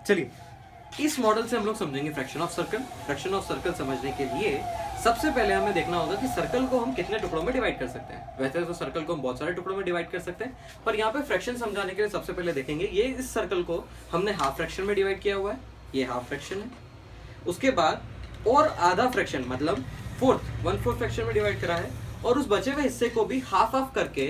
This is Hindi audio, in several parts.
चलिए इस मॉडल से हम लोग समझेंगे fraction of circle. Fraction of circle समझने के लिए सबसे पहले हमें देखना होगा कि सर्कल को हम कितने टुकड़ों में डिवाइड कर सकते हैं। वैसे तो सर्कल को हम बहुत सारे टुकड़ों में डिवाइड कर सकते हैं, पर यहाँ पे फ्रैक्शन समझाने के लिए सबसे पहले देखेंगे ये इस सर्कल को हमने हाफ फ्रैक्शन में डिवाइड किया हुआ है, ये हाफ फ्रैक्शन है। उसके बाद और आधा फ्रैक्शन मतलब 1/4 फ्रैक्शन में डिवाइड करा है, और उस बचे हुए हिस्से को भी हाफ हाफ करके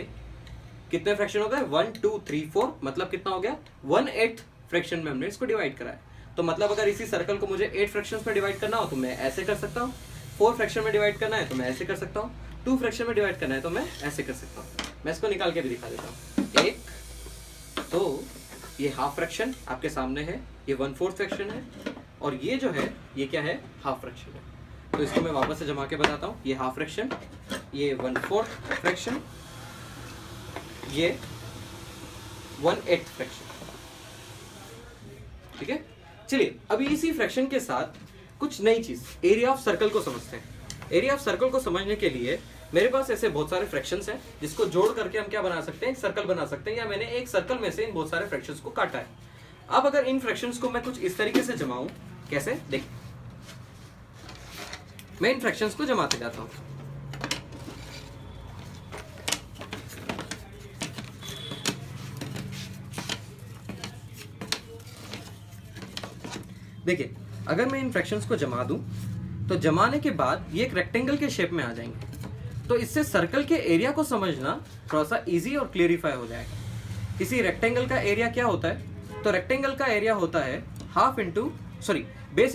कितने फ्रैक्शन हो गए 1 2 3 4 मतलब कितना हो गया 1/8 फ्रैक्शन में हमने इसको डिवाइड करा है। तो मतलब अगर इसी सर्कल को मुझे 8 फ्रैक्शंस में डिवाइड करना हो तो मैं ऐसे कर सकता हूँ, 4 फ्रैक्शन में डिवाइड करना है तो मैं ऐसे कर सकता हूँ, 2 फ्रैक्शन में डिवाइड करना है तो मैं ऐसे कर सकता हूँ। मैं इसको निकाल के भी दिखा देता हूँ। एक तो ये हाफ फ्रैक्शन आपके सामने है, ये 1/4 फ्रैक्शन है, और ये जो है ये क्या है हाफ फ्रैक्शन है। तो इसको मैं वापस से जमा के बताता हूँ। ये हाफ फ्रैक्शन, ये 1/4 फ्रैक्शन, ये 1/8 फ्रैक्शन। ठीक है, चलिए अभी इसी फ्रैक्शन के साथ कुछ नई चीज एरिया ऑफ सर्कल को समझते हैं। एरिया ऑफ सर्कल को समझने के लिए मेरे पास ऐसे बहुत सारे फ्रैक्शंस हैं जिसको जोड़ करके हम क्या बना सकते हैं, एक सर्कल बना सकते हैं, या मैंने एक सर्कल में से इन बहुत सारे फ्रैक्शंस को काटा है। अब अगर इन फ्रैक्शंस को मैं कुछ इस तरीके से जमाऊं, कैसे देख, मैं इन फ्रैक्शंस को जमाते जाता हूं। देखिए अगर मैं इन फ्रैक्शंस को जमा दूं तो जमाने के बाद ये एक रेक्टेंगल के शेप में आ जाएंगे। तो इससे सर्कल के एरिया को समझना थोड़ा सा इजी और क्लियरिफाई हो जाएगा। किसी रेक्टेंगल का एरिया क्या होता है, तो रेक्टेंगल का एरिया होता है बेस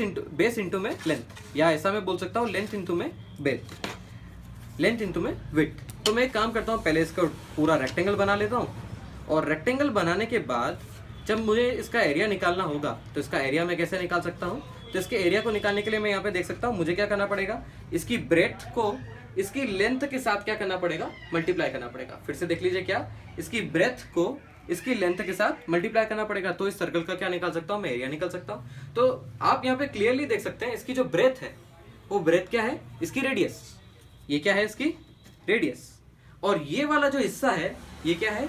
इंटू में लेंथ, या ऐसा मैं बोल सकता हूँ लेंथ इंटू में विड्थ। तो मैं एक काम करता हूँ, पहले इसका पूरा रेक्टेंगल बना लेता हूँ, और रेक्टेंगल बनाने के बाद जब मुझे इसका एरिया निकालना होगा तो इसका एरिया मैं कैसे निकाल सकता हूँ। तो इसके एरिया को निकालने के लिए मैं यहाँ पे देख सकता हूँ मुझे क्या करना पड़ेगा, इसकी ब्रेड्थ को इसकी लेंथ के साथ क्या करना पड़ेगा, मल्टीप्लाई करना पड़ेगा। फिर से देख लीजिए, क्या इसकी ब्रेड्थ को इसकी लेंथ के साथ मल्टीप्लाई करना पड़ेगा। तो इस सर्कल का क्या निकाल सकता हूँ, मैं एरिया निकाल सकता हूँ। तो आप यहाँ पे क्लियरली देख सकते हैं इसकी जो ब्रेड्थ है वो ब्रेड्थ क्या है, इसकी रेडियस। ये क्या है, इसकी रेडियस। और ये वाला जो हिस्सा है ये क्या है,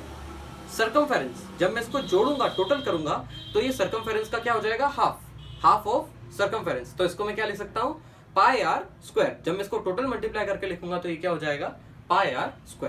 सर्कमफेरेंस। जब मैं इसको जोड़ूंगा, टोटल करूंगा, तो ये सर्कमफेरेंस का क्या हो जाएगा, हाफ ऑफ सर्कमफेरेंस। तो इसको मैं क्या लिख सकता हूं, पाई r स्क्वायर। जब मैं इसको टोटल मल्टीप्लाई करके लिखूंगा तो ये क्या हो जाएगा, पाई r स्क्वायर।